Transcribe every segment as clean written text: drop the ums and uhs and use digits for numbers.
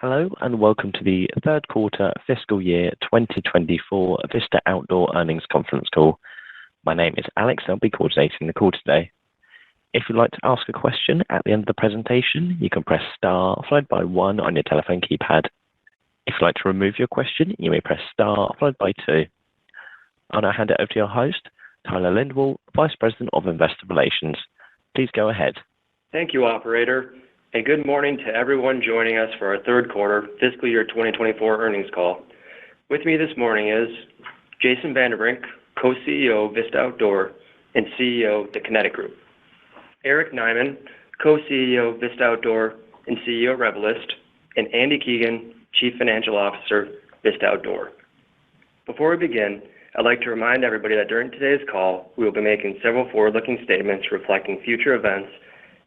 Hello, and welcome to the third quarter fiscal year 2024 Vista Outdoor Earnings Conference Call. My name is Alex, and I'll be coordinating the call today. If you'd like to ask a question at the end of the presentation, you can press star followed by one on your telephone keypad. If you'd like to remove your question, you may press star followed by two. I'll now hand it over to your host, Tyler Lindwall, Vice President of Investor Relations. Please go ahead. Thank you, operator, and good morning to everyone joining us for our third quarter fiscal year 2024 earnings call. With me this morning is Jason Vanderbrink, Co-CEO of Vista Outdoor and CEO of the Kinetic Group, Eric Nyman, Co-CEO of Vista Outdoor and CEO of Revelyst, and Andy Keegan, Chief Financial Officer, Vista Outdoor. Before we begin, I'd like to remind everybody that during today's call, we will be making several forward-looking statements reflecting future events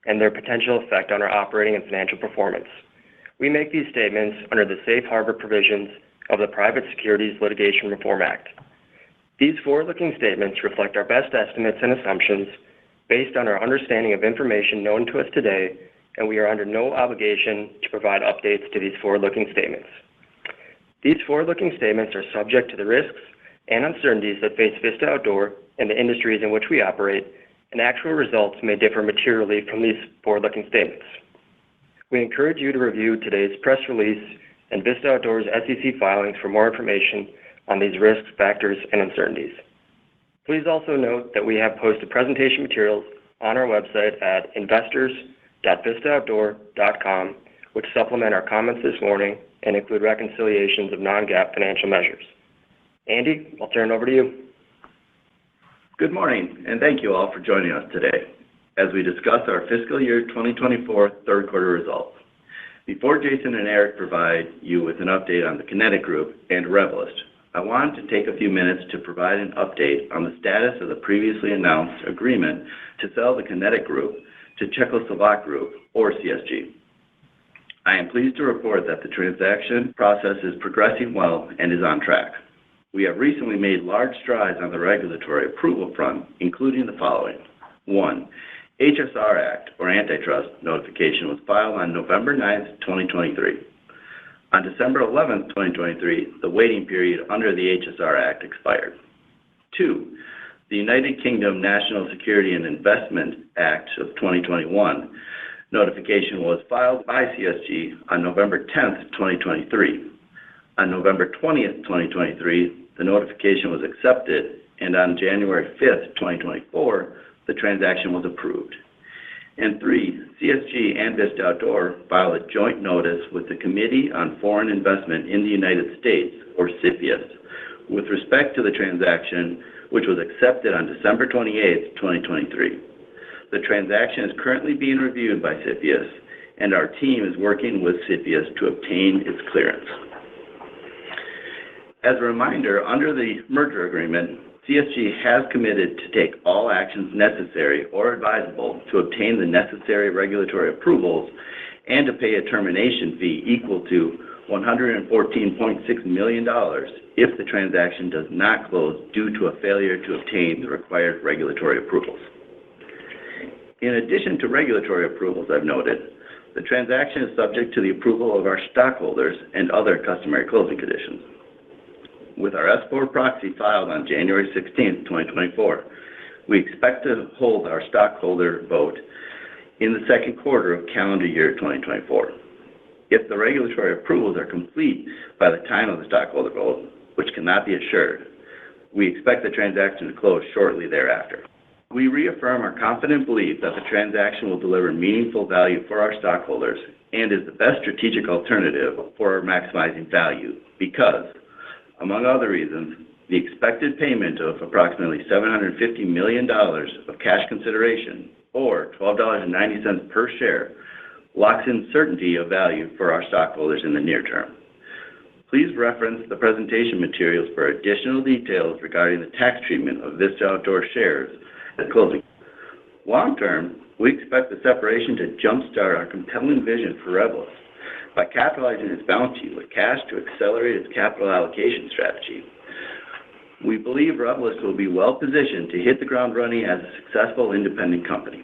and their potential effect on our operating and financial performance. We make these statements under the safe harbor provisions of the Private Securities Litigation Reform Act. These forward-looking statements reflect our best estimates and assumptions based on our understanding of information known to us today, and we are under no obligation to provide updates to these forward-looking statements. These forward-looking statements are subject to the risks and uncertainties that face Vista Outdoor and the industries in which we operate, and actual results may differ materially from these forward-looking statements. We encourage you to review today's press release and Vista Outdoor's SEC filings for more information on these risks, factors, and uncertainties. Please also note that we have posted presentation materials on our website at investors.vistaoutdoor.com, which supplement our comments this morning and include reconciliations of non-GAAP financial measures. Andy, I'll turn it over to you. Good morning, and thank you all for joining us today as we discuss our fiscal year 2024 third quarter results. Before Jason and Eric provide you with an update on the Kinetic Group and Revelyst, I wanted to take a few minutes to provide an update on the status of the previously announced agreement to sell the Kinetic Group to Czechoslovak Group, or CSG. I am pleased to report that the transaction process is progressing well and is on track. We have recently made large strides on the regulatory approval front, including the following. 1. HSR Act, or antitrust notification, was filed on November 9, 2023. On December 11, 2023, the waiting period under the HSR Act expired. 2. The United Kingdom National Security and Investment Act of 2021 notification was filed by CSG on November 10, 2023. On November 20, 2023, the notification was accepted, and on January 5, 2024, the transaction was approved. And 3, CSG and Vista Outdoor filed a joint notice with the Committee on Foreign Investment in the United States, or CFIUS, with respect to the transaction, which was accepted on December 28, 2023. The transaction is currently being reviewed by CFIUS, and our team is working with CFIUS to obtain its clearance. As a reminder, under the merger agreement, CSG has committed to take all actions necessary or advisable to obtain the necessary regulatory approvals and to pay a termination fee equal to $114.6 million if the transaction does not close due to a failure to obtain the required regulatory approvals. In addition to regulatory approvals I've noted, the transaction is subject to the approval of our stockholders and other customary closing conditions. With our S-4 proxy filed on January 16, 2024, we expect to hold our stockholder vote in the second quarter of calendar year 2024. If the regulatory approvals are complete by the time of the stockholder vote, which cannot be assured, we expect the transaction to close shortly thereafter. We reaffirm our confident belief that the transaction will deliver meaningful value for our stockholders and is the best strategic alternative for maximizing value because, among other reasons, the expected payment of approximately $750 million of cash consideration, or $12.90 per share, locks in certainty of value for our stockholders in the near term. Please reference the presentation materials for additional details regarding the tax treatment of Vista Outdoor shares at closing. Long term, we expect the separation to jumpstart our compelling vision for Revelyst by capitalizing its balance sheet with cash to accelerate its capital allocation strategy. We believe Revelyst will be well positioned to hit the ground running as a successful independent company.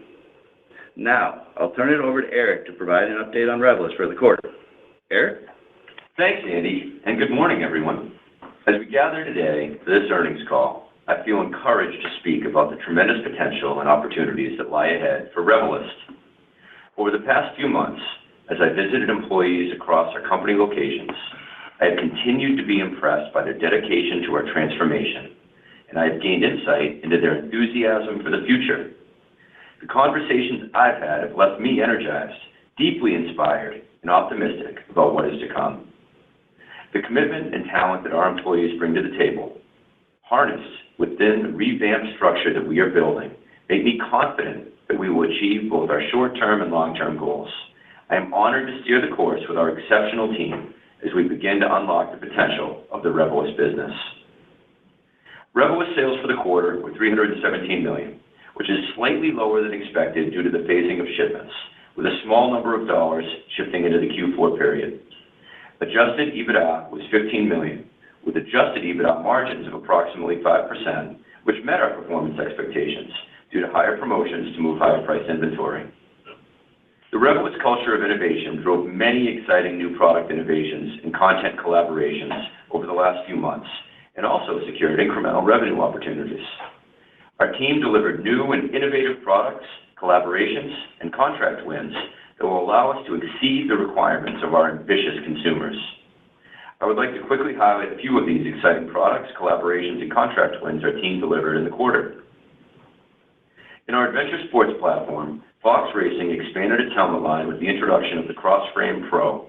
Now, I'll turn it over to Eric to provide an update on Revelyst for the quarter. Eric? Thanks, Andy, and good morning, everyone. As we gather today for this earnings call, I feel encouraged to speak about the tremendous potential and opportunities that lie ahead for Revelist. Over the past few months, as I visited employees across our company locations, I have continued to be impressed by their dedication to our transformation, and I have gained insight into their enthusiasm for the future. The conversations I've had have left me energized, deeply inspired, and optimistic about what is to come. The commitment and talent that our employees bring to the table, harnessed within the revamped structure that we are building, make me confident that we will achieve both our short-term and long-term goals. I am honored to steer the course with our exceptional team as we begin to unlock the potential of the Revelist business. Revelist sales for the quarter were $317 million, which is slightly lower than expected due to the phasing of shipments, with a small number of dollars shifting into the Q4 period. Adjusted EBITDA was $15 million, with adjusted EBITDA margins of approximately 5%, which met our performance expectations due to higher promotions to move higher-priced inventory. The Revelist culture of innovation drove many exciting new product innovations and content collaborations over the last few months, and also secured incremental revenue opportunities. Our team delivered new and innovative products, collaborations, and contract wins that will allow us to exceed the requirements of our ambitious consumers. I would like to quickly highlight a few of these exciting products, collaborations, and contract wins our team delivered in the quarter. In our adventure sports platform, Fox Racing expanded its helmet line with the introduction of the Crossframe Pro.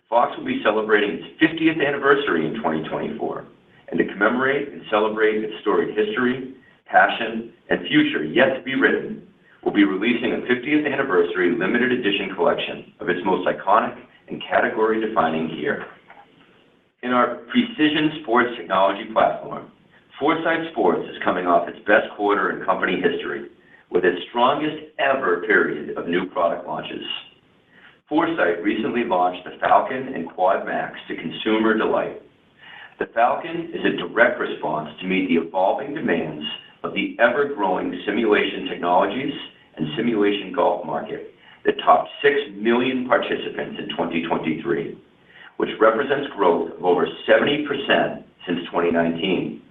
Fox will be celebrating its 50th anniversary in 2024, and to commemorate and celebrate its storied history, passion, and future yet to be written, we'll be releasing a 50th anniversary limited edition collection of its most iconic and category-defining gear. In our precision sports technology platform, Foresight Sports is coming off its best quarter in company history, with its strongest ever period of new product launches. Foresight recently launched the Falcon and Quad Max to consumer delight. The Falcon is a direct response to meet the evolving demands of the ever-growing simulation technologies and simulation golf market that topped 6 million participants in 2023, which represents growth of over 70% since 2019.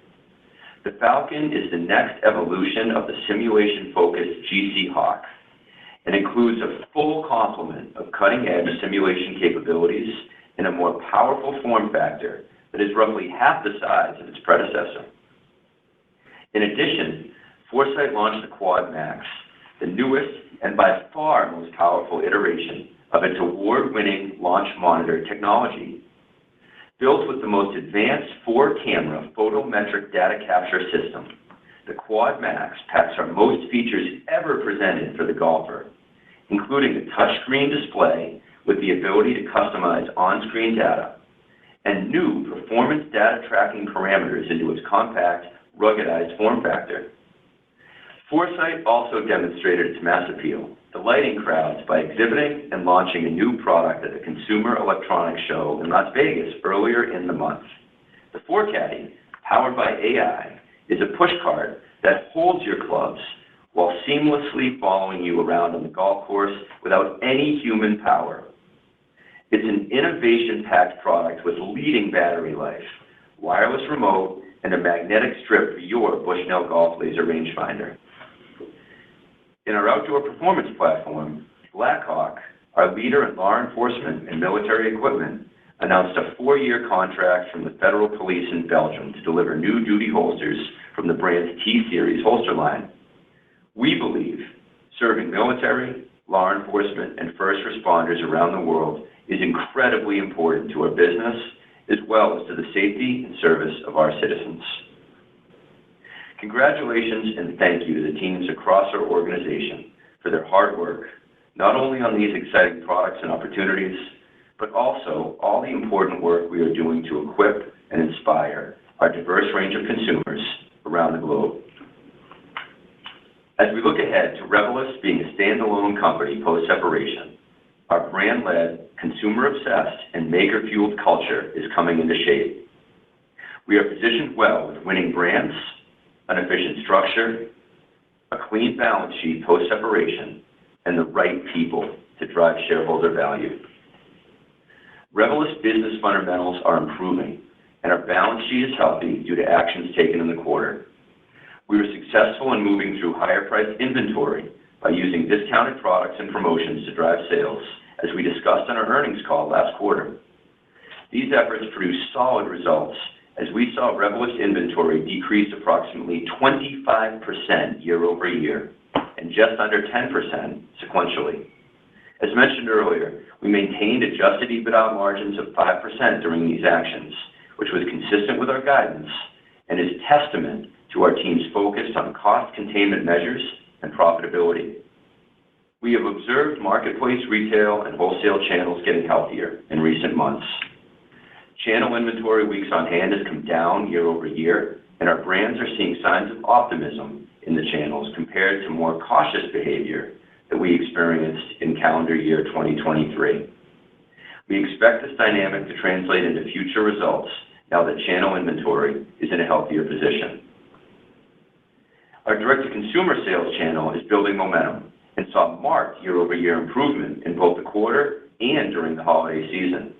The Falcon is the next evolution of the simulation-focused GC Hawk and includes a full complement of cutting-edge simulation capabilities in a more powerful form factor that is roughly half the size of its predecessor. In addition, Foresight launched the Quad Max, the newest and by far most powerful iteration of its award-winning launch monitor technology. Built with the most advanced 4-camera photometric data capture system, the Quad Max packs our most features ever presented for the golfer, including a touchscreen display with the ability to customize on-screen data, and new performance data tracking parameters into its compact, ruggedized form factor. Foresight also demonstrated its mass appeal, delighting crowds by exhibiting and launching a new product at the Consumer Electronics Show in Las Vegas earlier in the month. The 4Caddy, powered by AI, is a push cart that holds your clubs while seamlessly following you around on the golf course without any human power. It's an innovation-packed product with leading battery life, wireless remote, and a magnetic strip for your Bushnell Golf Laser rangefinder. In our outdoor performance platform, Blackhawk, our leader in law enforcement and military equipment, announced a 4-year contract from the Federal Police in Belgium to deliver new duty holsters from the brand's T-Series holster line. We believe serving military, law enforcement, and first responders around the world is incredibly important to our business, as well as to the safety and service of our citizens. Congratulations and thank you to the teams across our organization for their hard work, not only on these exciting products and opportunities, but also all the important work we are doing to equip and inspire our diverse range of consumers around the globe. As we look ahead to Revelist being a standalone company post-separation, our brand-led, consumer-obsessed, and maker-fueled culture is coming into shape. We are positioned well with winning brands, an efficient structure, a clean balance sheet post-separation, and the right people to drive shareholder value. Revelyst business fundamentals are improving, and our balance sheet is healthy due to actions taken in the quarter. We were successful in moving through higher-priced inventory by using discounted products and promotions to drive sales, as we discussed on our earnings call last quarter. These efforts produced solid results, as we saw Revelyst inventory decrease approximately 25% year-over-year and just under 10% sequentially. As mentioned earlier, we maintained adjusted EBITDA margins of 5% during these actions, which was consistent with our guidance and is testament to our team's focus on cost containment measures and profitability. We have observed marketplace, retail, and wholesale channels getting healthier in recent months. Channel inventory weeks on hand has come down year-over-year, and our brands are seeing signs of optimism in the channels compared to more cautious behavior that we experienced in calendar year 2023. We expect this dynamic to translate into future results now that channel inventory is in a healthier position. Our direct-to-consumer sales channel is building momentum and saw marked year-over-year improvement in both the quarter and during the holiday season.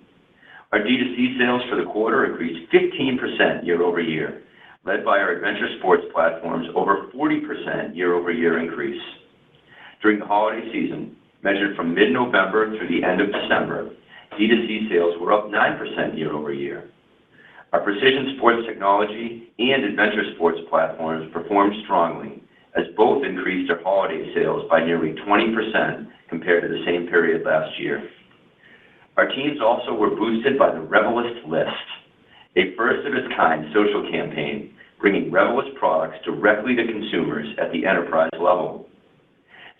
Our D2C sales for the quarter increased 15% year-over-year, led by our adventure sports platforms over 40% year-over-year increase. During the holiday season, measured from mid-November through the end of December, D2C sales were up 9% year-over-year. Our precision sports technology and adventure sports platforms performed strongly, as both increased their holiday sales by nearly 20% compared to the same period last year. Our teams also were boosted by the Revelyst List, a first-of-its-kind social campaign bringing Revelyst products directly to consumers at the enterprise level.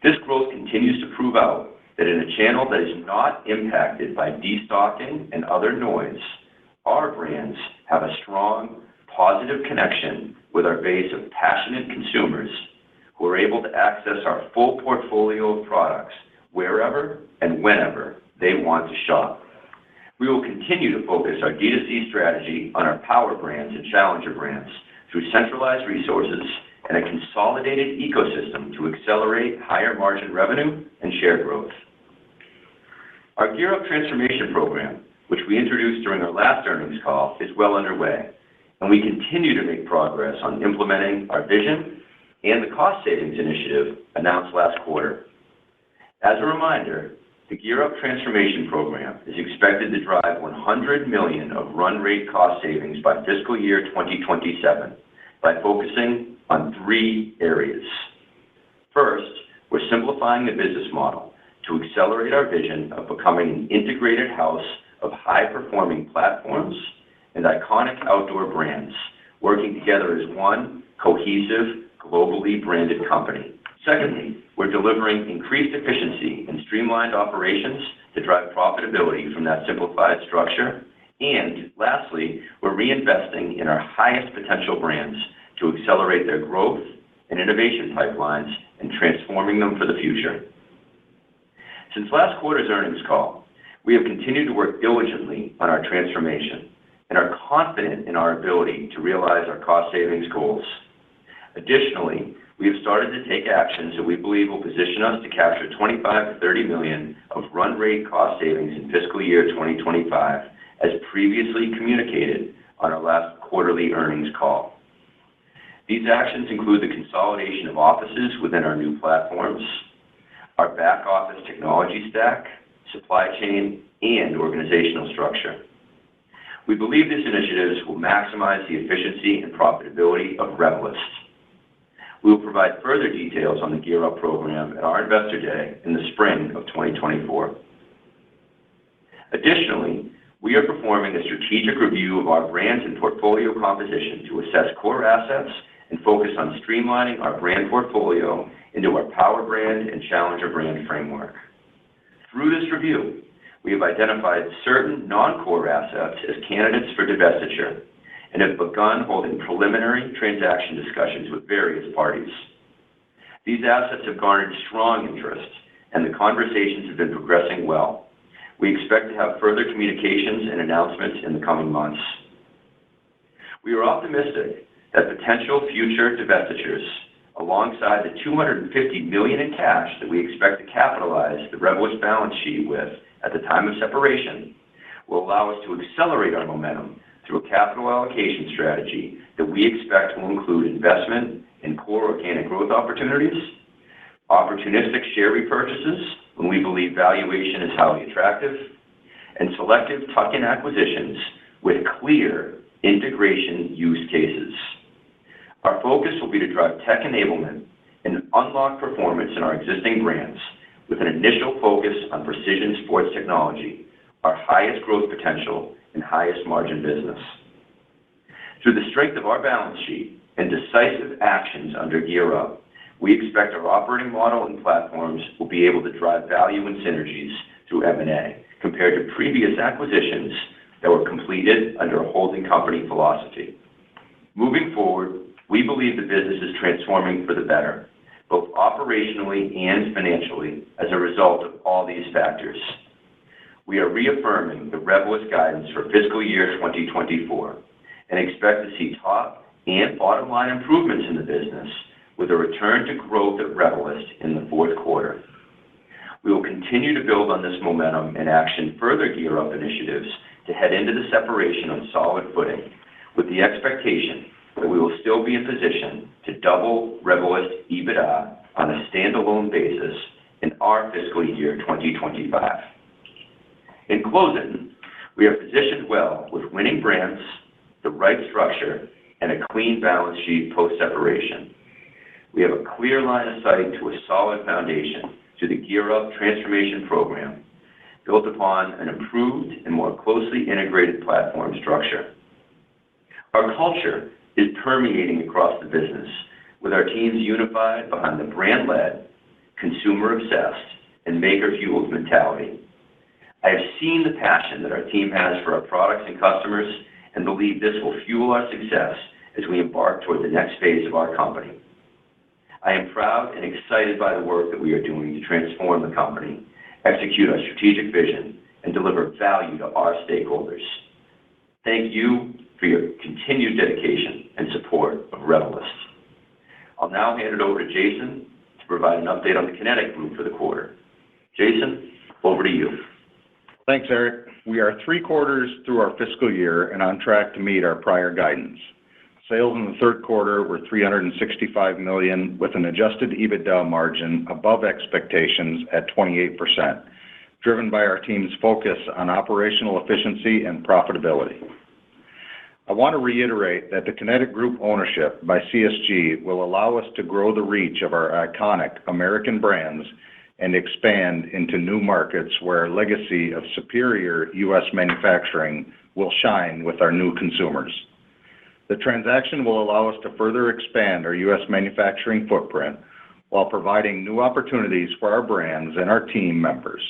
This growth continues to prove out that in a channel that is not impacted by destocking and other noise, our brands have a strong, positive connection with our base of passionate consumers who are able to access our full portfolio of products wherever and whenever they want to shop. We will continue to focus our D2C strategy on our power brands and challenger brands through centralized resources and a consolidated ecosystem to accelerate higher margin revenue and share growth. Our Gear Up transformation program, which we introduced during our last earnings call, is well underway, and we continue to make progress on implementing our vision and the cost savings initiative announced last quarter. As a reminder, the Gear Up transformation program is expected to drive $100 million of run rate cost savings by fiscal year 2027 by focusing on 3 areas. First, we're simplifying the business model to accelerate our vision of becoming an integrated house of high-performing platforms and iconic outdoor brands, working together as one cohesive, globally branded company. Secondly, we're delivering increased efficiency and streamlined operations to drive profitability from that simplified structure. And lastly, we're reinvesting in our highest potential brands to accelerate their growth and innovation pipelines and transforming them for the future. Since last quarter's earnings call, we have continued to work diligently on our transformation and are confident in our ability to realize our cost savings goals. Additionally, we have started to take actions that we believe will position us to capture $25 to $30 million of run rate cost savings in fiscal year 2025, as previously communicated on our last quarterly earnings call. These actions include the consolidation of offices within our new platforms, our back office technology stack, supply chain, and organizational structure. We believe these initiatives will maximize the efficiency and profitability of Revelyst. We will provide further details on the Gear Up program at our Investor Day in the spring of 2024. Additionally, we are performing a strategic review of our brands and portfolio composition to assess core assets and focus on streamlining our brand portfolio into our power brand and challenger brand framework. Through this review, we have identified certain non-core assets as candidates for divestiture and have begun holding preliminary transaction discussions with various parties. These assets have garnered strong interest, and the conversations have been progressing well. We expect to have further communications and announcements in the coming months. We are optimistic that potential future divestitures, alongside the $250 million in cash that we expect to capitalize the Revelyst balance sheet with at the time of separation, will allow us to accelerate our momentum through a capital allocation strategy that we expect will include investment in core organic growth opportunities, opportunistic share repurchases when we believe valuation is highly attractive, and selective tuck-in acquisitions with clear integration use cases. Our focus will be to drive tech enablement and unlock performance in our existing brands with an initial focus on precision sports technology, our highest growth potential and highest margin business. Through the strength of our balance sheet and decisive actions under Gear Up, we expect our operating model and platforms will be able to drive value and synergies through M&A compared to previous acquisitions that were completed under a holding company philosophy. Moving forward, we believe the business is transforming for the better, both operationally and financially, as a result of all these factors. We are reaffirming the Revelyst guidance for fiscal year 2024 and expect to see top and bottom line improvements in the business with a return to growth at Revelyst in the fourth quarter. We will continue to build on this momentum and action further Gear Up initiatives to head into the separation on solid footing, with the expectation that we will still be in position to double Revelyst EBITDA on a standalone basis in our fiscal year 2025. In closing, we are positioned well with winning brands, the right structure, and a clean balance sheet post-separation. We have a clear line of sight to a solid foundation to the Gear Up transformation program, built upon an improved and more closely integrated platform structure. Our culture is permeating across the business, with our teams unified behind the brand-led, consumer-obsessed, and maker-fueled mentality. I have seen the passion that our team has for our products and customers and believe this will fuel our success as we embark toward the next phase of our company. I am proud and excited by the work that we are doing to transform the company, execute our strategic vision, and deliver value to our stakeholders. Thank you for your continued dedication and support of Revelyst. I'll now hand it over to Jason to provide an update on the Kinetic Group for the quarter. Jason, over to you. Thanks, Eric. We are 3 quarters through our fiscal year and on track to meet our prior guidance. Sales in the third quarter were $365 million, with an adjusted EBITDA margin above expectations at 28%, driven by our team's focus on operational efficiency and profitability. I want to reiterate that the Kinetic Group ownership by CSG will allow us to grow the reach of our iconic American brands and expand into new markets where our legacy of superior U.S. manufacturing will shine with our new consumers. The transaction will allow us to further expand our U.S. manufacturing footprint while providing new opportunities for our brands and our team members.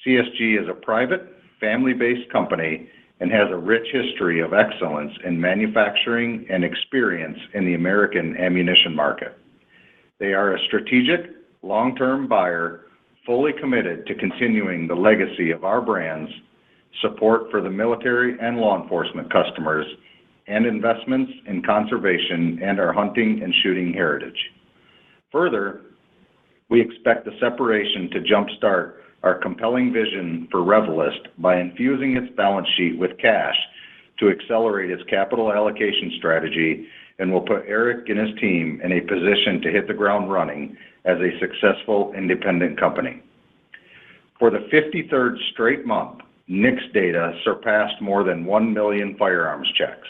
CSG is a private, family-based company and has a rich history of excellence in manufacturing and experience in the American ammunition market. They are a strategic, long-term buyer, fully committed to continuing the legacy of our brands, support for the military and law enforcement customers, and investments in conservation and our hunting and shooting heritage. Further, we expect the separation to jumpstart our compelling vision for Revelyst by infusing its balance sheet with cash to accelerate its capital allocation strategy, and will put Eric and his team in a position to hit the ground running as a successful independent company. For the 53rd straight month, NICS data surpassed more than 1 million firearms checks.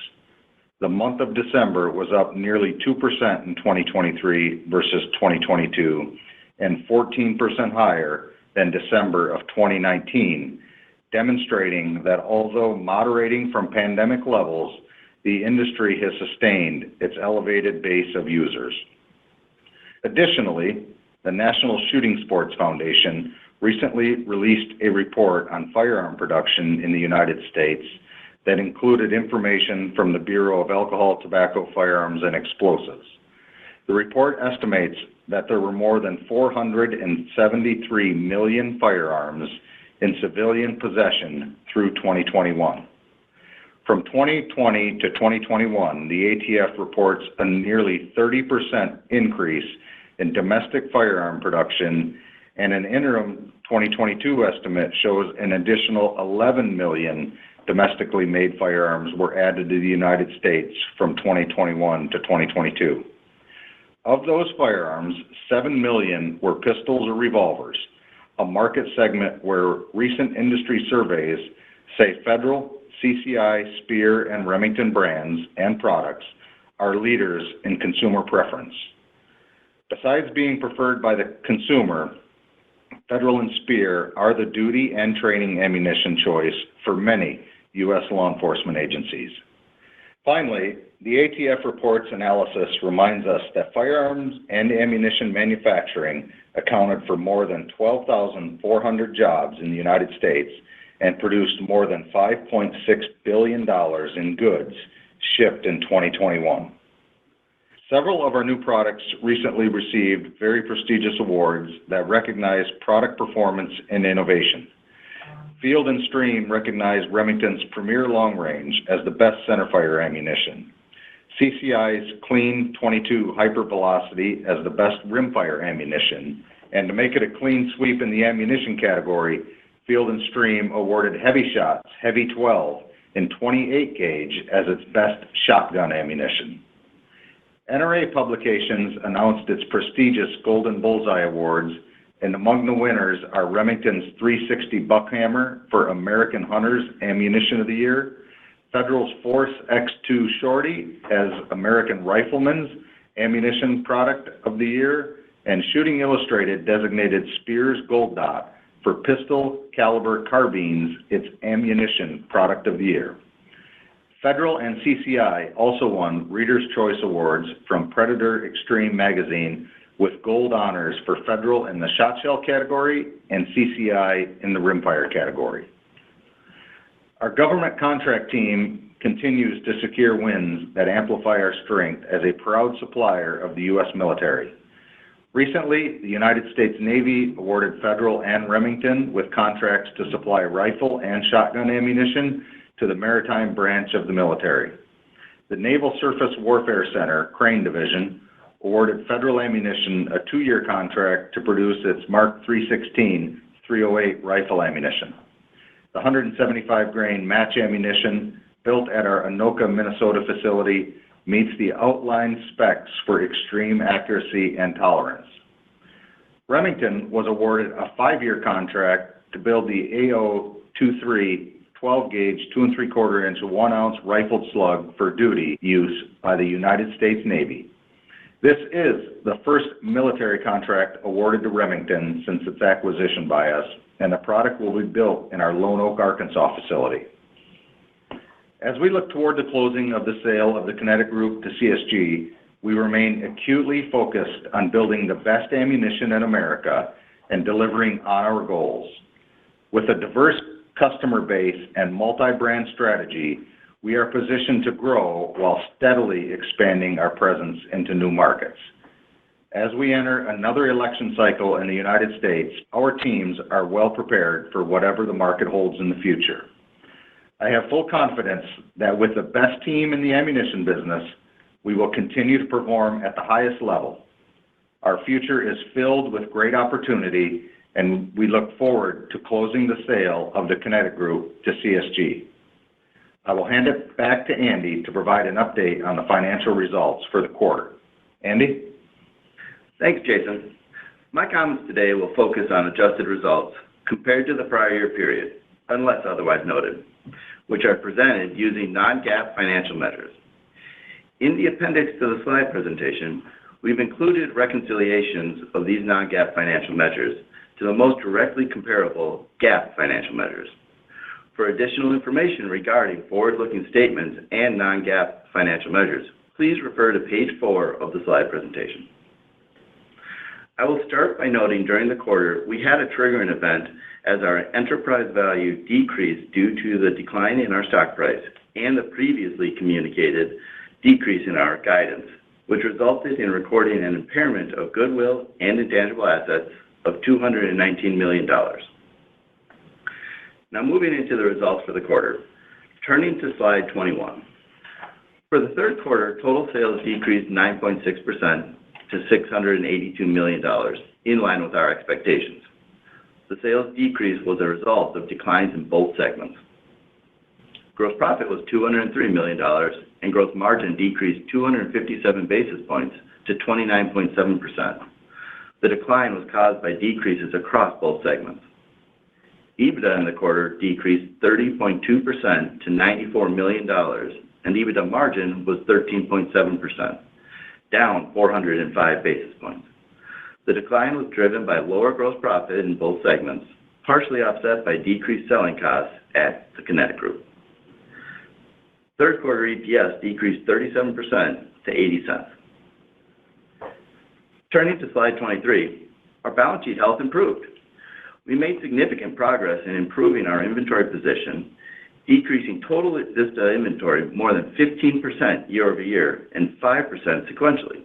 The month of December was up nearly 2% in 2023 versus 2022, and 14% higher than December of 2019, demonstrating that although moderating from pandemic levels, the industry has sustained its elevated base of users. Additionally, the National Shooting Sports Foundation recently released a report on firearm production in the United States that included information from the Bureau of Alcohol, Tobacco, Firearms, and Explosives. The report estimates that there were more than 473 million firearms in civilian possession through 2021. From 2020 to 2021, the ATF reports a nearly 30% increase in domestic firearm production and an interim 2022 estimate shows an additional 11 million domestically made firearms were added to the United States from 2021 to 2022. Of those firearms, 7 million were pistols or revolvers, a market segment where recent industry surveys say Federal, CCI, Speer, and Remington brands and products are leaders in consumer preference. Besides being preferred by the consumer, Federal and Speer are the duty and training ammunition choice for many U.S. law enforcement agencies. Finally, the ATF report's analysis reminds us that firearms and ammunition manufacturing accounted for more than 12,400 jobs in the United States and produced more than $5.6 billion in goods shipped in 2021. Several of our new products recently received very prestigious awards that recognize product performance and innovation. Field & Stream recognized Remington's Premier Long Range as the best centerfire ammunition, CCI's Clean 22 Hyper Velocity as the best rimfire ammunition, and to make it a clean sweep in the ammunition category, Field & Stream awarded Heavy Shots Heavy 12 in 28 gauge as its best shotgun ammunition. NRA Publications announced its prestigious Golden Bullseye Awards, and among the winners are Remington's 360 Buckhammer for American Hunters Ammunition of the Year, Federal's Force X2 Shorty as American Rifleman's Ammunition Product of the Year, and Shooting Illustrated designated Speer's Gold Dot for pistol caliber carbines its Ammunition Product of the Year. Federal and CCI also won Reader's Choice Awards from Predator Extreme Magazine with gold honors for Federal in the shot shell category and CCI in the rimfire category. Our government contract team continues to secure wins that amplify our strength as a proud supplier of the U.S. military. Recently, the United States Navy awarded Federal and Remington with contracts to supply rifle and shotgun ammunition to the maritime branch of the military. The Naval Surface Warfare Center, Crane Division, awarded Federal Ammunition a 2-year contract to produce its Mark 316 308 rifle ammunition. The 175 grain match ammunition built at our Anoka, Minnesota facility meets the outlined specs for extreme accuracy and tolerance. Remington was awarded a 5-year contract to build the AO-23 12-gauge 2 3/4 inch 1-ounce rifled slug for duty use by the United States Navy. This is the first military contract awarded to Remington since its acquisition by us, and the product will be built in our Lone Oak, Arkansas facility. As we look toward the closing of the sale of the Kinetic Group to CSG, we remain acutely focused on building the best ammunition in America and delivering on our goals. With a diverse customer base and multi-brand strategy, we are positioned to grow while steadily expanding our presence into new markets. As we enter another election cycle in the United States, our teams are well prepared for whatever the market holds in the future. I have full confidence that with the best team in the ammunition business, we will continue to perform at the highest level. Our future is filled with great opportunity, and we look forward to closing the sale of the Kinetic Group to CSG. I will hand it back to Andy to provide an update on the financial results for the quarter. Andy? Thanks, Jason. My comments today will focus on adjusted results compared to the prior year period, unless otherwise noted, which are presented using non-GAAP financial measures. In the appendix to the slide presentation, we've included reconciliations of these non-GAAP financial measures to the most directly comparable GAAP financial measures. For additional information regarding forward-looking statements and non-GAAP financial measures, please refer to page 4 of the slide presentation. I will start by noting during the quarter we had a triggering event as our enterprise value decreased due to the decline in our stock price and the previously communicated decrease in our guidance, which resulted in recording an impairment of goodwill and intangible assets of $219 million. Now moving into the results for the quarter. Turning to slide 21. For the third quarter, total sales decreased 9.6% to $682 million, in line with our expectations. The sales decrease was a result of declines in both segments. Gross profit was $203 million, and gross margin decreased 257 basis points to 29.7%. The decline was caused by decreases across both segments. EBITDA in the quarter decreased 30.2% to $94 million, and EBITDA margin was 13.7%, down 405 basis points. The decline was driven by lower gross profit in both segments, partially offset by decreased selling costs at the Kinetic Group. Third quarter EPS decreased 37% to 80 cents. Turning to slide 23, our balance sheet health improved. We made significant progress in improving our inventory position, decreasing total Vista inventory more than 15% year over year and 5% sequentially.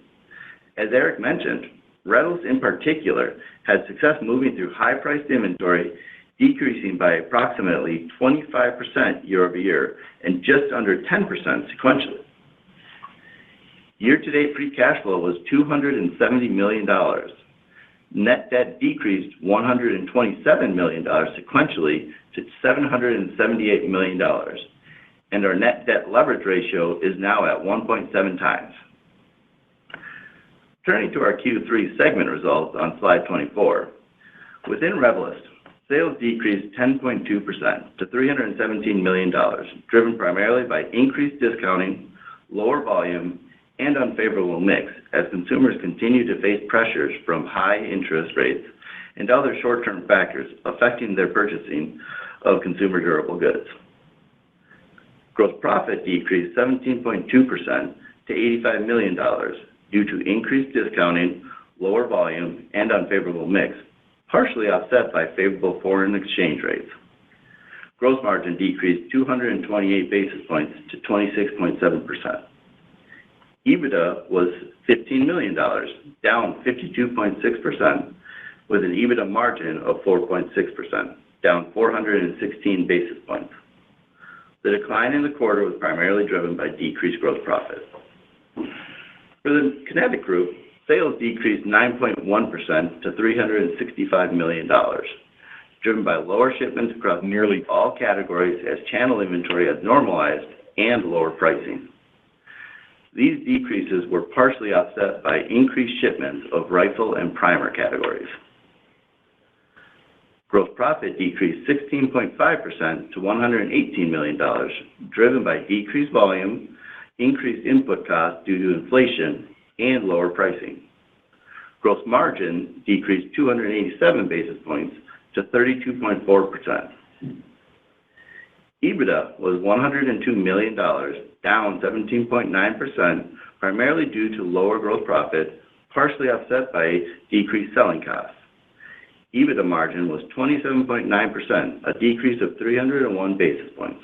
As Eric mentioned, Rentals in particular had success moving through high-priced inventory, decreasing by approximately 25% year over year and just under 10% sequentially. Year-to-date free cash flow was $270 million. Net debt decreased $127 million sequentially to $778 million, and our net debt leverage ratio is now at 1.7 times. Turning to our Q3 segment results on slide 24, within Revelyst, sales decreased 10.2% to $317 million, driven primarily by increased discounting, lower volume, and unfavorable mix as consumers continue to face pressures from high interest rates and other short-term factors affecting their purchasing of consumer durable goods. Gross profit decreased 17.2% to $85 million due to increased discounting, lower volume, and unfavorable mix, partially offset by favorable foreign exchange rates. Gross margin decreased 228 basis points to 26.7%. EBITDA was $15 million, down 52.6%, with an EBITDA margin of 4.6%, down 416 basis points. The decline in the quarter was primarily driven by decreased gross profit. For the Kinetic Group, sales decreased 9.1% to $365 million, driven by lower shipments across nearly all categories as channel inventory has normalized and lower pricing. These decreases were partially offset by increased shipments of rifle and primer categories. Gross profit decreased 16.5% to $118 million, driven by decreased volume, increased input costs due to inflation, and lower pricing. Gross margin decreased 287 basis points to 32.4%. EBITDA was $102 million, down 17.9%, primarily due to lower gross profit, partially offset by decreased selling costs. EBITDA margin was 27.9%, a decrease of 301 basis points.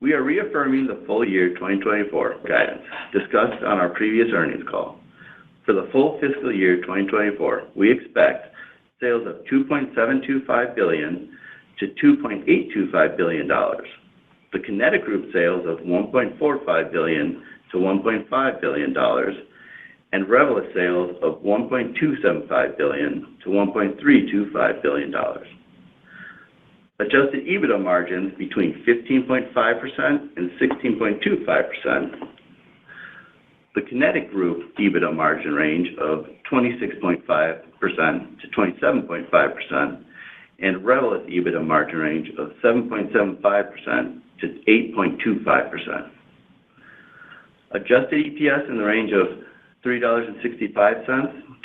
We are reaffirming the full year 2024 guidance discussed on our previous earnings call. For the full fiscal year 2024, we expect sales of $2.725 billion to $2.825 billion. The Kinetic Group sales of $1.45 billion to $1.5 billion, and Revelyst sales of $1.275 billion to $1.325 billion. Adjusted EBITDA margins between 15.5% and 16.25%. The Kinetic Group EBITDA margin range of 26.5% to 27.5%, and Revelyst EBITDA margin range of 7.75% to 8.25%. Adjusted EPS in the range of $3.65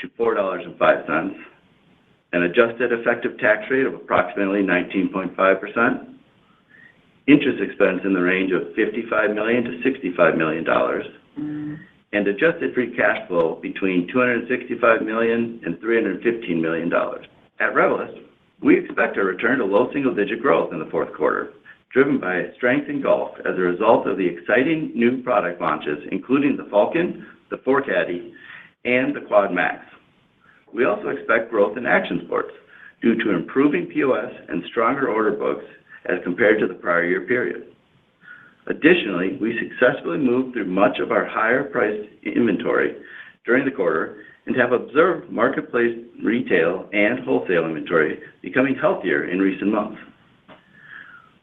to $4.05. An adjusted effective tax rate of approximately 19.5%, interest expense in the range of $55 million to $65 million, and adjusted free cash flow between $265 million and $315 million. At Revelyst, we expect a return to low single-digit growth in the fourth quarter, driven by strength in golf as a result of the exciting new product launches, including the Falcon, the 4Caddy, and the Quad Max. We also expect growth in action sports due to improving POS and stronger order books as compared to the prior year period. Additionally, we successfully moved through much of our higher-priced inventory during the quarter and have observed marketplace retail and wholesale inventory becoming healthier in recent months.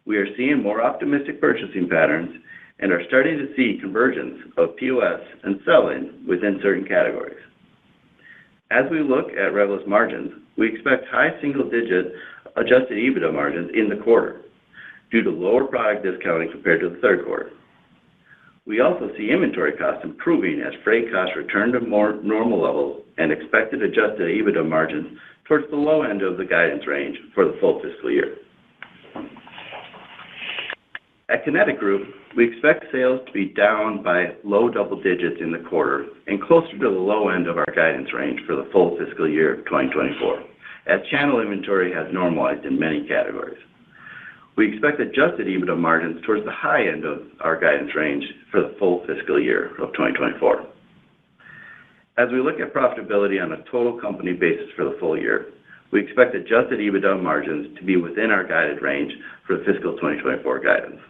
We are seeing more optimistic purchasing patterns and are starting to see convergence of POS and sell-in within certain categories. As we look at Revelyst margins, we expect high single-digit adjusted EBITDA margins in the quarter due to lower product discounting compared to the third quarter. We also see inventory costs improving as freight costs return to more normal levels and expected adjusted EBITDA margins towards the low end of the guidance range for the full fiscal year. At Kinetic Group, we expect sales to be down by low double digits in the quarter and closer to the low end of our guidance range for the full fiscal year of 2024, as channel inventory has normalized in many categories. We expect adjusted EBITDA margins towards the high end of our guidance range for the full fiscal year of 2024. As we look at profitability on a total company basis for the full year, we expect adjusted EBITDA margins to be within our guided range for the fiscal 2024 guidance.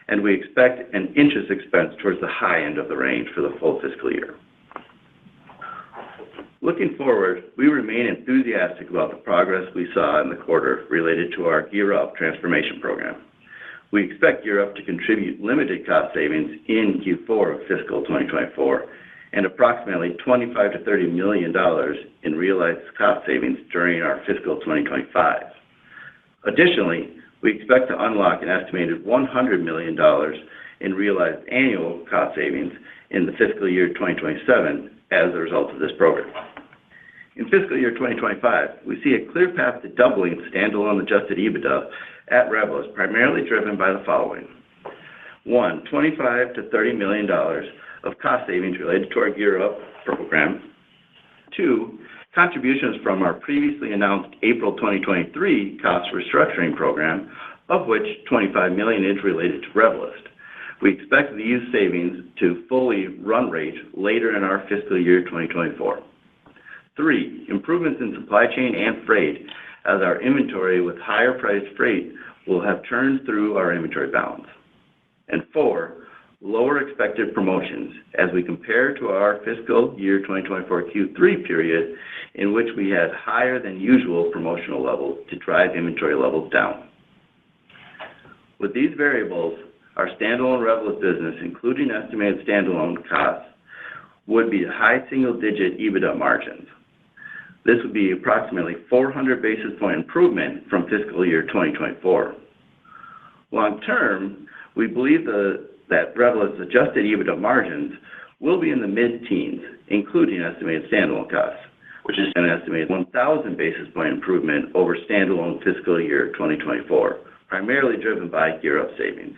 And we expect an interest expense towards the high end of the range for the full fiscal year. Looking forward, we remain enthusiastic about the progress we saw in the quarter related to our Gear Up transformation program. We expect Gear Up to contribute limited cost savings in Q4 of fiscal 2024 and approximately $25 to $30 million in realized cost savings during our fiscal 2025. Additionally, we expect to unlock an estimated $100 million in realized annual cost savings in the fiscal year 2027 as a result of this program. In fiscal year 2025, we see a clear path to doubling standalone adjusted EBITDA at Revelyst, primarily driven by the following. One, $25 to $30 million of cost savings related to our Gear Up program. Two, contributions from our previously announced April 2023 cost restructuring program, of which $25 million is related to Revelyst. We expect these savings to fully run rate later in our fiscal year 2024. Three, improvements in supply chain and freight, as our inventory with higher priced freight will have turned through our inventory balance. And four, lower expected promotions as we compare to our fiscal year 2024 Q3 period in which we had higher than usual promotional levels to drive inventory levels down. With these variables, our standalone Revelyst business, including estimated standalone costs, would be high single-digit EBITDA margins. This would be approximately 400 basis point improvement from fiscal year 2024. Long term, we believe that Revelyst's adjusted EBITDA margins will be in the mid-teens, including estimated standalone costs, which is an estimated 1,000 basis point improvement over standalone fiscal year 2024, primarily driven by Gear Up savings.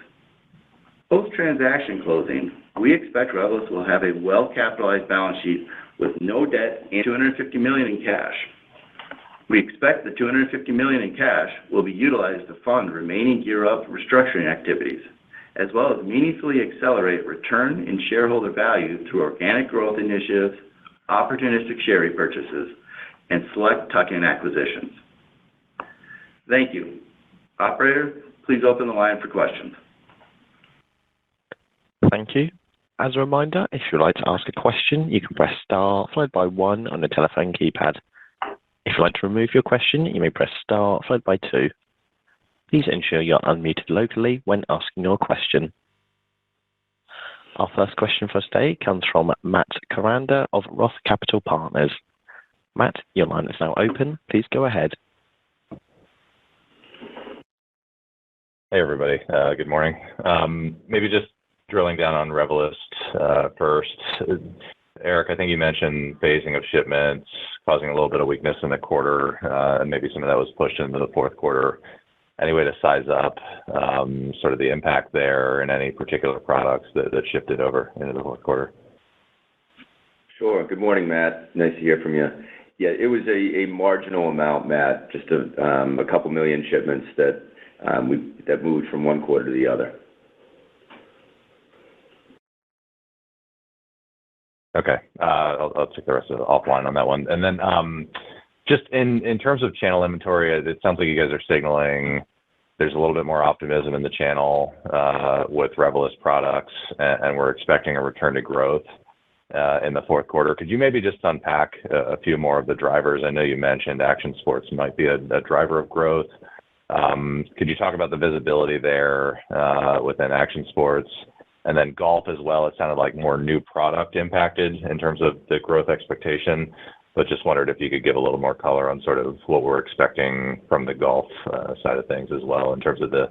Post-transaction closing, we expect Revelyst will have a well-capitalized balance sheet with no debt and $250 million in cash. We expect the $250 million in cash will be utilized to fund remaining Gear Up restructuring activities, as well as meaningfully accelerate return in shareholder value through organic growth initiatives, opportunistic share repurchases, and select tuck-in acquisitions. Thank you. Operator, please open the line for questions. Thank you. As a reminder, if you'd like to ask a question, you can press star followed by 1 on the telephone keypad. If you'd like to remove your question, you may press star followed by 2. Please ensure you're unmuted locally when asking your question. Our first question for today comes from Matt Koranda of Roth Capital Partners. Matt, your line is now open. Please go ahead. Hey, everybody. Good morning. Maybe just drilling down on Revelyst first. Eric, I think you mentioned phasing of shipments causing a little bit of weakness in the quarter, and maybe some of that was pushed into the fourth quarter. Any way to size up sort of the impact there and any particular products that shifted over into the fourth quarter? Sure. Good morning, Matt. Nice to hear from you. Yeah, it was a marginal amount, Matt, just a couple million shipments that moved from one quarter to the other. Okay. I'll take the rest of it offline on that one. And then just in terms of channel inventory, it sounds like you guys are signaling there's a little bit more optimism in the channel with Revelyst products, and we're expecting a return to growth in the fourth quarter. Could you maybe just unpack a few more of the drivers? I know you mentioned action sports might be a driver of growth. Could you talk about the visibility there within action sports? And then golf as well, it sounded like more new product impacted in terms of the growth expectation, but just wondered if you could give a little more color on sort of what we're expecting from the golf side of things as well in terms of the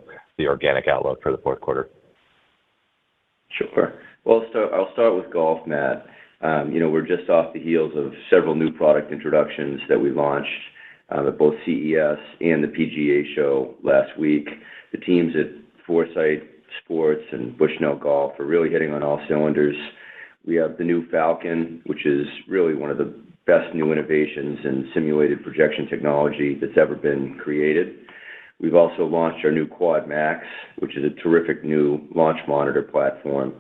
organic outlook for the fourth quarter. Sure. Well, I'll start with golf, Matt. We're just off the heels of several new product introductions that we launched at both CES and the PGA show last week. The teams at Foresight Sports and Bushnell Golf are really hitting on all cylinders. We have the new Falcon, which is really one of the best new innovations in simulated projection technology that's ever been created. We've also launched our new Quad Max, which is a terrific new launch monitor platform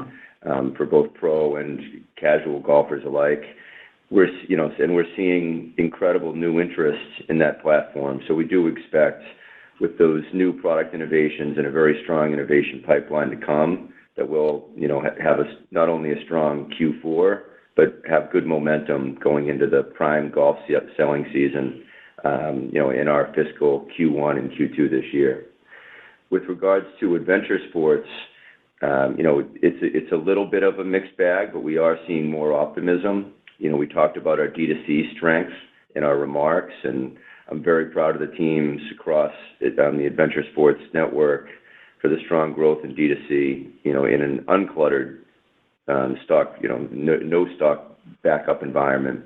for both pro and casual golfers alike. We're seeing incredible new interest in that platform. So we do expect, with those new product innovations and a very strong innovation pipeline to come, that we'll, have not only a strong Q4, but have good momentum going into the prime golf selling season, in our fiscal Q1 and Q2 this year. With regards to adventure sports, it's a little bit of a mixed bag, but we are seeing more optimism. We talked about our D2C strength in our remarks, and I'm very proud of the teams across on the Adventure Sports Network for the strong growth in D2C, in an uncluttered stock, no stock backup environment.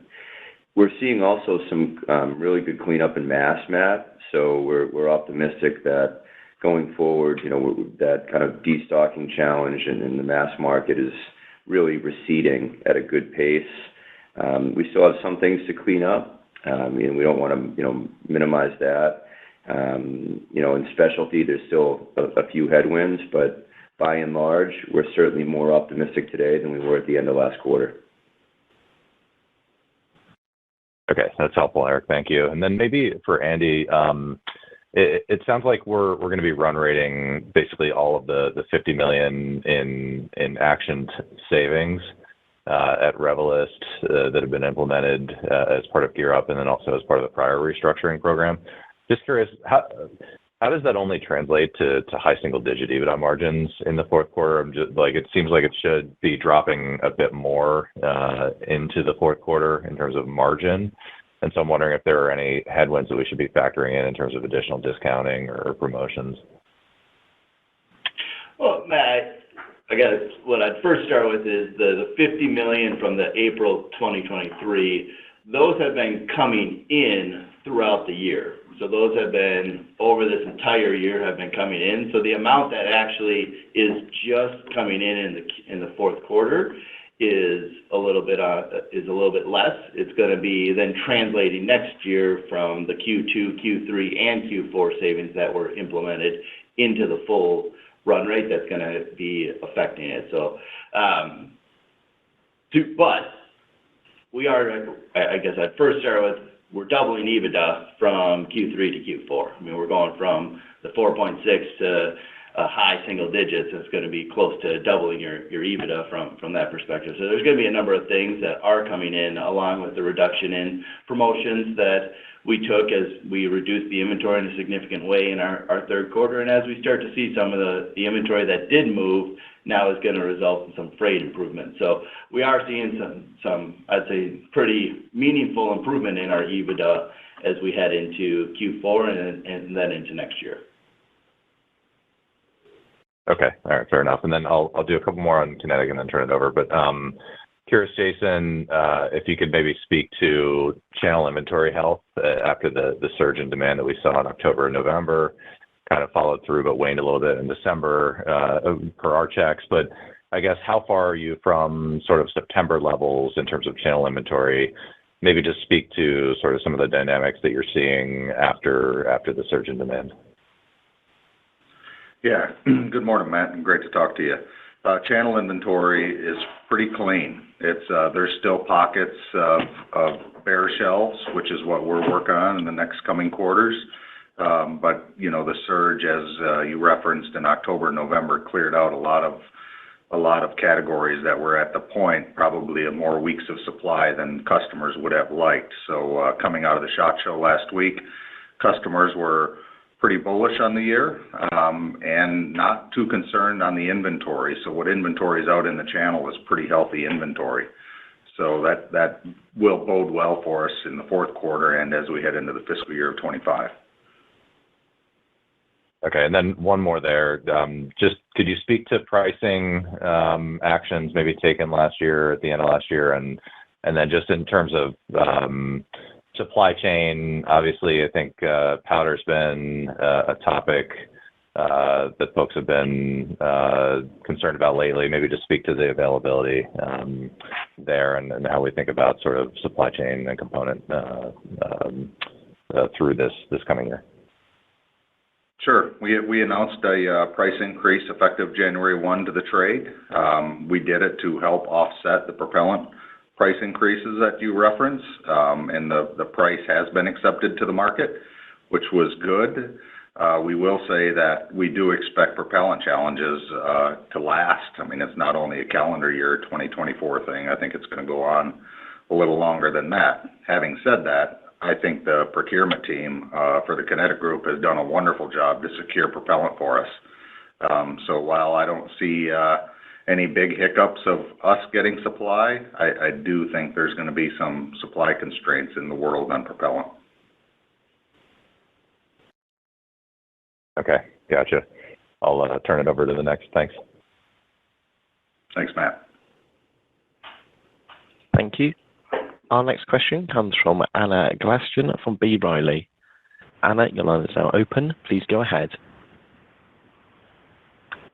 We're seeing also some really good cleanup in mass, Matt. So we're optimistic that going forward, that kind of destocking challenge in the mass market is really receding at a good pace. We still have some things to clean up, and we don't want to, minimize that. In specialty, there's still a few headwinds, but by and large, we're certainly more optimistic today than we were at the end of last quarter. Okay, that's helpful, Eric. Thank you. And then maybe for Andy, it sounds like we're going to be run rating basically all of the $50 million in action savings at Revelyst that have been implemented as part of Gear Up and then also as part of the prior restructuring program. Just curious, how does that only translate to high single-digit EBITDA margins in the fourth quarter? It seems like it should be dropping a bit more into the fourth quarter in terms of margin. And so I'm wondering if there are any headwinds that we should be factoring in terms of additional discounting or promotions. Well, Matt, I guess what I'd first start with is the $50 million from the April 2023. Those have been coming in throughout the year. So those have been, over this entire year, have been coming in. So the amount that actually is just coming in the fourth quarter is a little bit less. It's going to be then translating next year from the Q2, Q3, and Q4 savings that were implemented into the full run rate that's going to be affecting it. So, but we are, I guess I'd first start with, we're doubling EBITDA from Q3 to Q4. I mean, we're going from the 4.6 to high single digits. It's going to be close to doubling your EBITDA from that perspective. So there's going to be a number of things that are coming in, along with the reduction in promotions that we took as we reduced the inventory in a significant way in our third quarter. And as we start to see some of the inventory that did move, now is going to result in some freight improvement. So we are seeing some, I'd say, pretty meaningful improvement in our EBITDA as we head into Q4 and then into next year. Okay, all right, fair enough. And then I'll do a couple more on Kinetic and then turn it over. But curious, Jason, if you could maybe speak to channel inventory health after the surge in demand that we saw in October and November, kind of followed through but waned a little bit in December per our checks. But I guess how far are you from sort of September levels in terms of channel inventory? Maybe just speak to sort of some of the dynamics that you're seeing after the surge in demand. Yeah. Good morning, Matt, and great to talk to you. Channel inventory is pretty clean. There's still pockets of bare shelves, which is what we're working on in the next coming quarters. But, the surge, as you referenced in October, November, cleared out a lot a lot of categories that were at the point, probably more weeks of supply than customers would have liked. So coming out of the SHOT Show last week, customers were pretty bullish on the year and not too concerned on the inventory. So what inventory is out in the channel is pretty healthy inventory. So that will bode well for us in the fourth quarter and as we head into the fiscal year of 25. Okay, and then one more there. Just could you speak to pricing actions maybe taken last year, at the end of last year, and then just in terms of supply chain, obviously I think powder's been a topic that folks have been concerned about lately. Maybe just speak to the availability there and how we think about sort of supply chain and component through this coming year. Sure. We announced a price increase effective January 1 to the trade. We did it to help offset the propellant price increases that you referenced, and the price has been accepted to the market, which was good. We will say that we do expect propellant challenges to last. I mean, it's not only a calendar year 2024 thing. I think it's going to go on a little longer than that. Having said that, I think the procurement team for the Kinetic Group has done a wonderful job to secure propellant for us. So while I don't see any big hiccups of us getting supply, I do think there's going to be some supply constraints in the world on propellant. Okay, gotcha. I'll turn it over to the next. Thanks. Thanks, Matt. Thank you. Our next question comes from Anna Glaessgen from B. Riley. Anna, your line is now open. Please go ahead.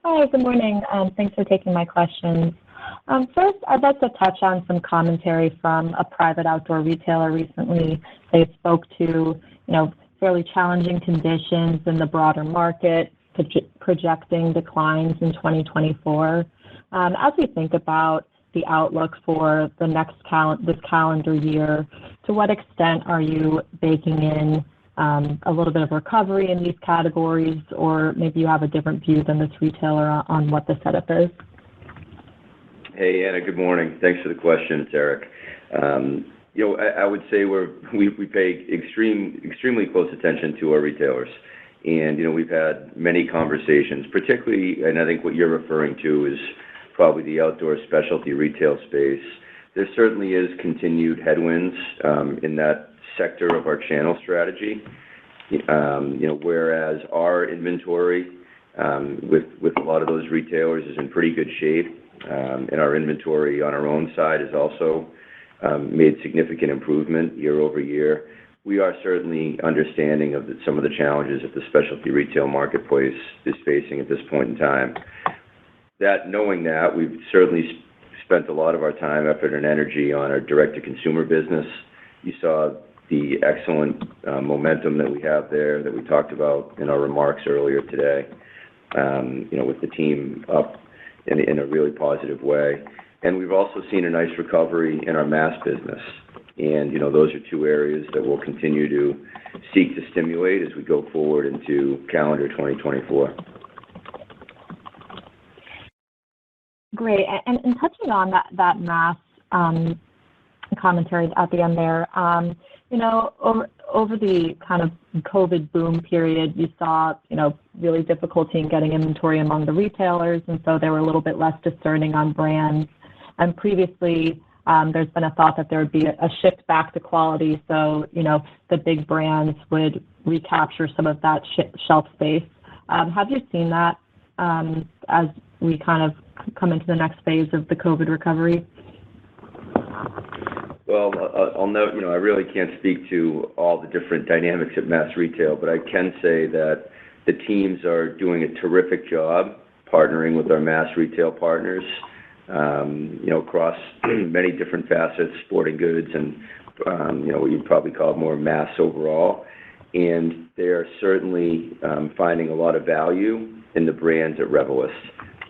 Hi, good morning. Thanks for taking my questions. First, I'd like to touch on some commentary from a private outdoor retailer recently. They spoke to, fairly challenging conditions in the broader market, projecting declines in 2024. As we think about the outlook for the this calendar year, to what extent are you baking in a little bit of recovery in these categories, or maybe you have a different view than this retailer on what the setup is? Hey, Anna, good morning. Thanks for the question. It's Eric. I would say we pay extremely close attention to our retailers. And, we've had many conversations, particularly, and I think what you're referring to is probably the outdoor specialty retail space. There certainly is continued headwinds in that sector of our channel strategy. Whereas our inventory with a lot of those retailers is in pretty good shape, and our inventory on our own side has also made significant improvement year over year. We are certainly understanding of some of the challenges that the specialty retail marketplace is facing at this point in time. Knowing that, we've certainly spent a lot of our time, effort, and energy on our direct-to-consumer business. You saw the excellent momentum that we have there that we talked about in our remarks earlier today, with the team up in a really positive way. And we've also seen a nice recovery in our mass business. And, those are two areas that we'll continue to seek to stimulate as we go forward into calendar 2024. Great. And touching on that mass commentary at the end there, over the kind of COVID boom period, you saw, really difficulty in getting inventory among the retailers, and so they were a little bit less discerning on brands. And previously, there's been a thought that there would be a shift back to quality, so, the big brands would recapture some of that shelf space. Have you seen that as we kind of come into the next phase of the COVID recovery? Well, I'll note, I really can't speak to all the different dynamics at mass retail, but I can say that the teams are doing a terrific job partnering with our mass retail partners, across many different facets, sporting goods and, what you'd probably call more mass overall. And they are certainly finding a lot of value in the brands at Revelyst.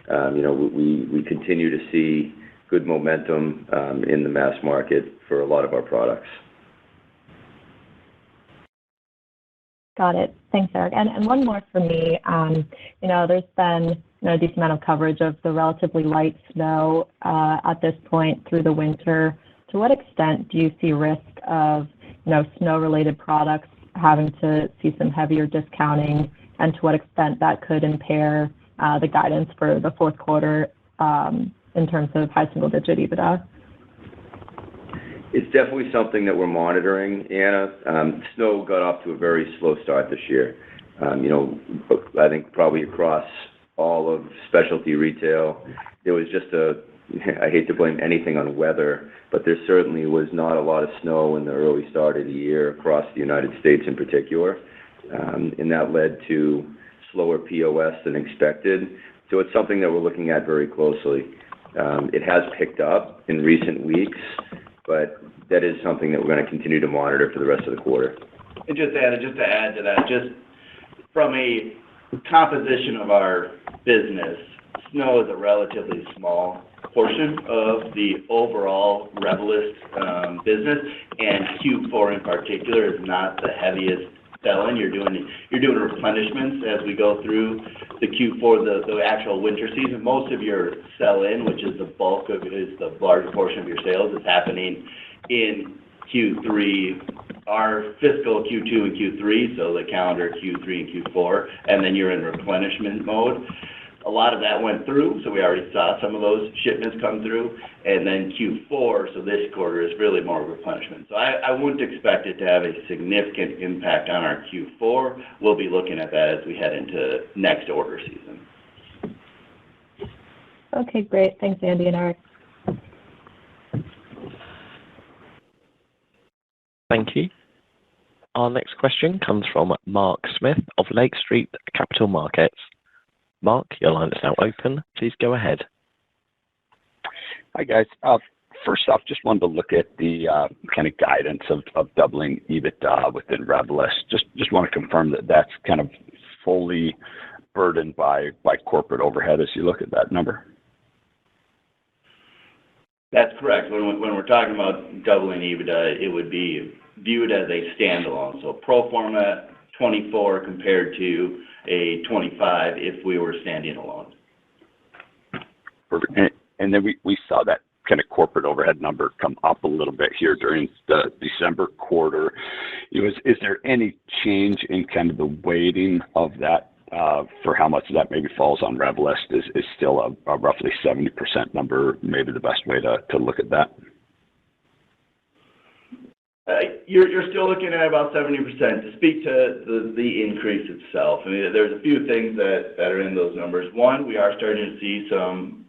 We continue to see good momentum in the mass market for a lot of our products. Got it. Thanks, Eric. And one more for me. There's been a decent amount of coverage of the relatively light snow at this point through the winter. To what extent do you see risk of snow-related products having to see some heavier discounting, and to what extent that could impair the guidance for the fourth quarter in terms of high single-digit EBITDA? It's definitely something that we're monitoring, Anna. Snow got off to a very slow start this year. I think probably across all of specialty retail, there was just I hate to blame anything on weather, but there certainly was not a lot of snow in the early start of the year across the United States in particular, and that led to slower POS than expected. So it's something that we're looking at very closely. It has picked up in recent weeks, but that is something that we're going to continue to monitor for the rest of the quarter. And just to add to that, just from a composition of our business, snow is a relatively small portion of the overall Revelyst business, and Q4 in particular is not the heaviest sell-in. You're doing replenishments as we go through the Q4, the actual winter season. Most of your sell-in, which is the larger portion of your sales, is happening in Q3, our fiscal Q2 and Q3, so the calendar Q3 and Q4, and then you're in replenishment mode. A lot of that went through, so we already saw some of those shipments come through, and then Q4, so this quarter is really more replenishment. So I wouldn't expect it to have a significant impact on our Q4. We'll be looking at that as we head into next order season. Okay, great. Thanks, Andy and Eric. Thank you. Our next question comes from Mark Smith of Lake Street Capital Markets. Mark, your line is now open. Please go ahead. Hi, guys. First off, just wanted to look at the kind of guidance of doubling EBITDA within Revelyst. Just want to confirm that that's kind of fully burdened by corporate overhead as you look at that number. That's correct. When we're talking about doubling EBITDA, it would be viewed as a standalone. So pro forma 24 compared to a 25 if we were standing alone. Perfect. And then we saw that kind of corporate overhead number come up a little bit here during the December quarter. Is there any change in kind of the weighting of that for how much of that maybe falls on Revelyst? Is still a roughly 70% number maybe the best way to look at that? You're still looking at about 70%. To speak to the increase itself, I mean, there's a few things that are in those numbers. One, we are starting to see some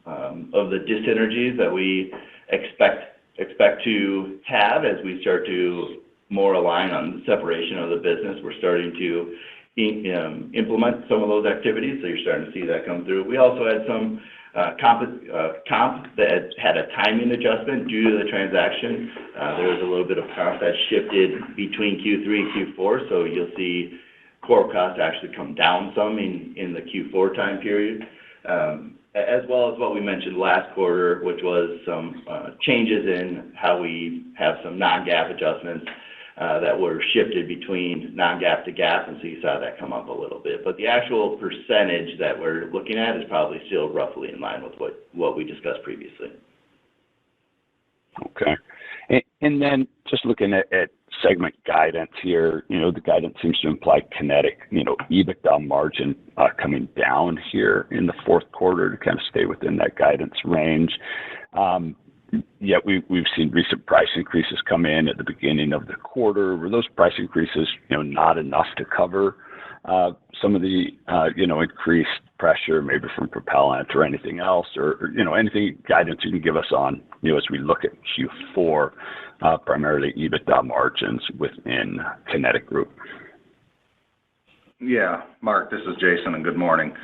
of the dyssynergies that we expect to have as we start to more align on the separation of the business. We're starting to implement some of those activities, so you're starting to see that come through. We also had some comp that had a timing adjustment due to the transaction. There was a little bit of comp that shifted between Q3 and Q4, so you'll see core costs actually come down some in the Q4 time period, as well as what we mentioned last quarter, which was some changes in how we have some non-GAAP adjustments that were shifted between non-GAAP to GAAP, and so you saw that come up a little bit. But the actual percentage that we're looking at is probably still roughly in line with what we discussed previously. Okay. And then just looking at segment guidance here, the guidance seems to imply Kinetic, EBITDA margin coming down here in the fourth quarter to kind of stay within that guidance range. Yet we've seen recent price increases come in at the beginning of the quarter. Were those price increases, not enough to cover some of the, increased pressure maybe from propellant or anything else, or anything guidance you can give us on, as we look at Q4, primarily EBITDA margins within Kinetic Group? Yeah, Mark, this is Jason, and good morning.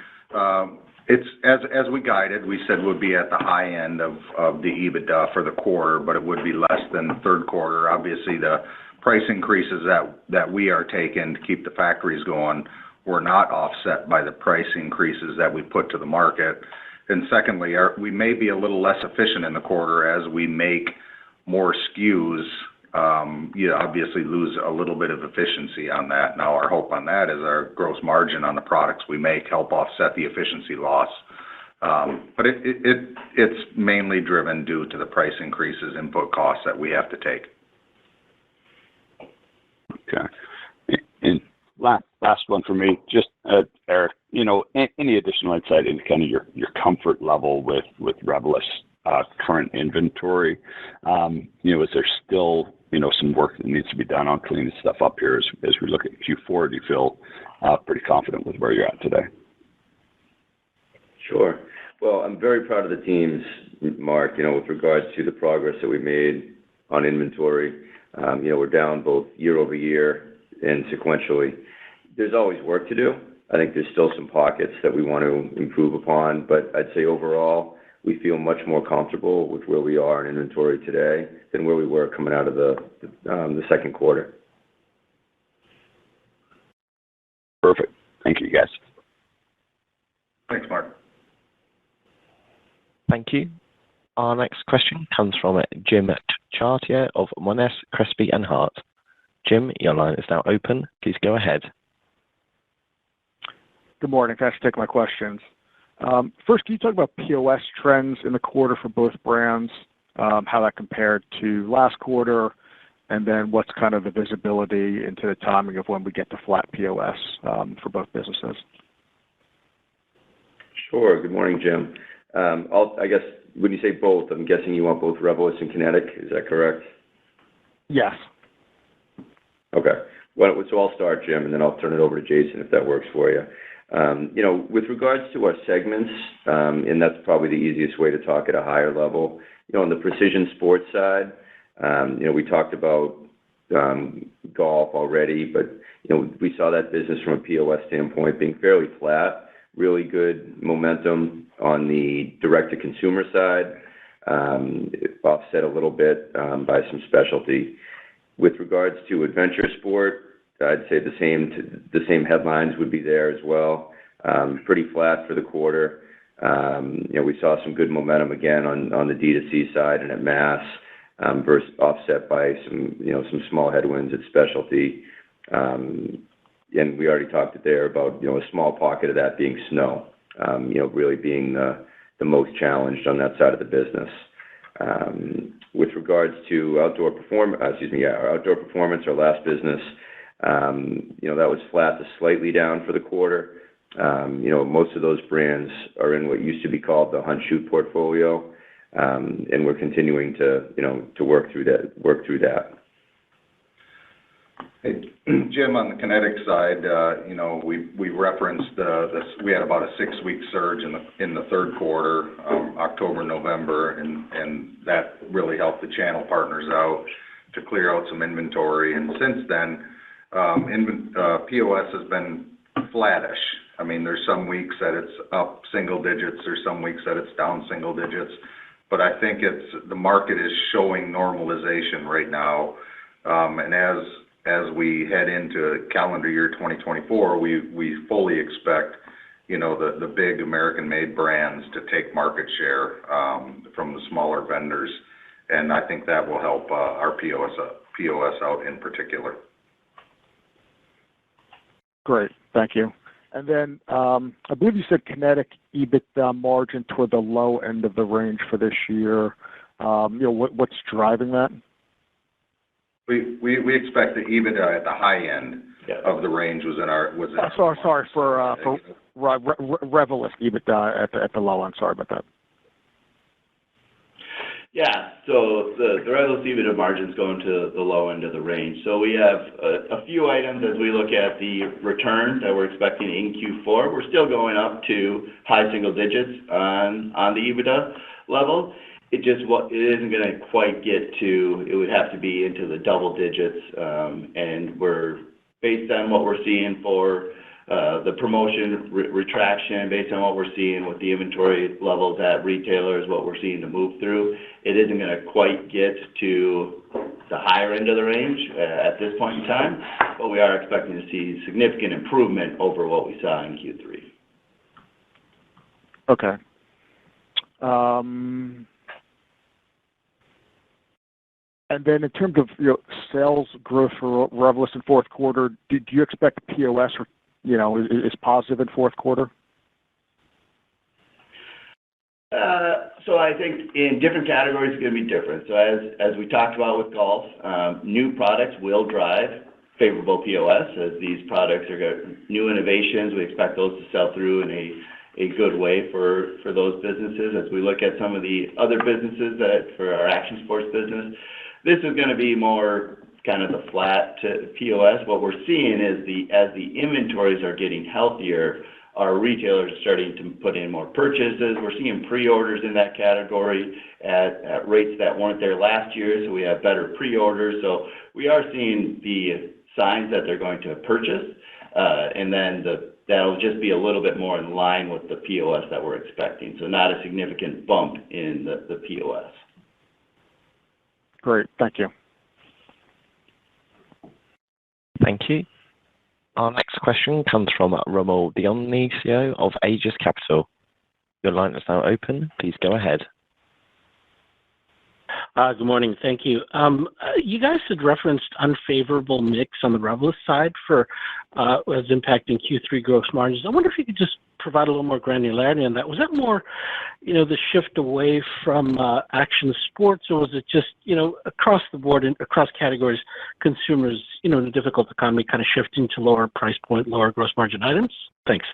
It's as we guided, we said would be at the high end of the EBITDA for the quarter, but it would be less than the third quarter. Obviously, the price increases that we are taking to keep the factories going were not offset by the price increases that we put to the market. And secondly, we may be a little less efficient in the quarter as we make more SKUs you obviously lose a little bit of efficiency on that. Now, our hope on that is our gross margin on the products we make help offset the efficiency loss. But it's mainly driven due to the price increases, input costs that we have to take. Okay. And last one for me, just Eric, any additional insight into kind of your comfort level with Revelist's current inventory? Is there still some work that needs to be done on cleaning stuff up here as we look at Q4? Do you feel pretty confident with where you're at today? Sure. Well, I'm very proud of the teams, Mark, with regards to the progress that we made on inventory. We're down both year over year and sequentially. There's always work to do. I think there's still some pockets that we want to improve upon, but I'd say overall, we feel much more comfortable with where we are in inventory today than where we were coming out of the second quarter. Perfect. Thank you, guys. Thanks, Mark. Thank you. Our next question comes from Jim Chartier of Monness, Crespi and Hart. Jim, your line is now open. Please go ahead. Good morning. Thanks for taking my questions. First, can you talk about POS trends in the quarter for both brands, how that compared to last quarter, and then what's kind of the visibility into the timing of when we get to flat POS for both businesses? Sure. Good morning, Jim. I guess when you say both, I'm guessing you want both Revelyst and Kinetic. Is that correct? Yes. Okay. So I'll start, Jim, and then I'll turn it over to Jason if that works for you. With regards to our segments, and that's probably the easiest way to talk at a higher level, on the precision sports side, we talked about golf already, but, we saw that business from a POS standpoint being fairly flat, really good momentum on the direct-to-consumer side, offset a little bit by some specialty. With regards to adventure sport, I'd say the same headlines would be there as well. Pretty flat for the quarter. We saw some good momentum again on the D2C side and at mass, versus offset by some small headwinds at specialty. And we already talked there about, a small pocket of that being snow, really being the most challenged on that side of the business. With regards to our outdoor performance, our last business, that was flat to slightly down for the quarter. Most of those brands are in what used to be called the Hunt Shoot portfolio, and we're continuing to work through that. Hey, Jim, on the Kinetic side, we referenced we had about a 6-week surge in the third quarter, October, November, and that really helped the channel partners out to clear out some inventory. And since then, POS has been flattish. I mean, there's some weeks that it's up single digits, there's some weeks that it's down single digits, but I think the market is showing normalization right now, and as we head into calendar year 2024, we fully expect, the big American-made brands to take market share from the smaller vendors, and I think that will help our POS out in particular. Great. Thank you. And then I believe you said Kinetic EBITDA margin toward the low end of the range for this year. What's driving that? We expect the EBITDA at the high end of the range was in our. Sorry for Revelyst EBITDA at the low end. Sorry about that. Yeah, so the Revelyst EBITDA margin's going to the low end of the range. So we have a few items as we look at the return that we're expecting in Q4. We're still going up to high single digits on the EBITDA level. It isn't going to quite get to, it would have to be into the double digits, and we're, based on what we're seeing for the promotion retraction, based on what we're seeing with the inventory levels at retailers, what we're seeing to move through, it isn't going to quite get to the higher end of the range at this point in time, but we are expecting to see significant improvement over what we saw in Q3. Okay. And then in terms of sales growth for Revelyst in fourth quarter, do you expect POS is positive in fourth quarter? So I think in different categories it's going to be different. So as we talked about with golf, new products will drive favorable POS. As these products are new innovations, we expect those to sell through in a good way for those businesses. As we look at some of the other businesses for our action sports business, this is going to be more kind of the flat to POS. What we're seeing is as the inventories are getting healthier, our retailers are starting to put in more purchases. We're seeing pre-orders in that category at rates that weren't there last year, so we have better pre-orders. So we are seeing the signs that they're going to purchase, and then that'll just be a little bit more in line with the POS that we're expecting. So not a significant bump in the POS. Great. Thank you. Thank you. Our next question comes from Rommel Dionisio of Aegis Capital. Your line is now open. Please go ahead. Good morning. Thank you. You guys had referenced unfavorable mix on the Revelyst side was impacting Q3 gross margins. I wonder if you could just provide a little more granularity on that. Was that more, the shift away from action sports, or was it just, across the board and across categories, consumers, in a difficult economy, kind of shifting to lower price point, lower gross margin items? Thanks.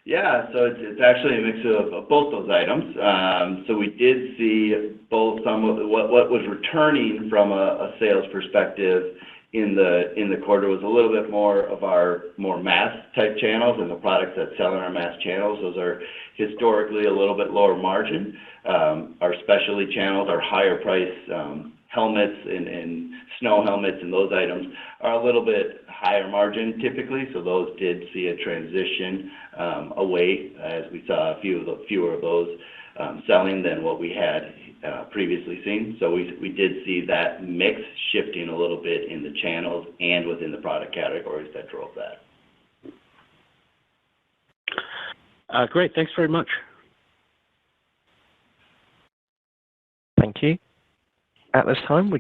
Yeah, so it's actually a mix of both those items. So we did see both some of what was returning from a sales perspective in the quarter was a little bit more of our more mass type channels, and the products that sell in our mass channels. Those are historically a little bit lower margin. Our specialty channels, our higher price helmets and snow helmets and those items are a little bit higher margin typically, so those did see a transition away as we saw fewer of those selling than what we had previously seen. So we did see that mix shifting a little bit in the channels and within the product categories that drove that. Great. Thanks very much. Thank you. At this time, we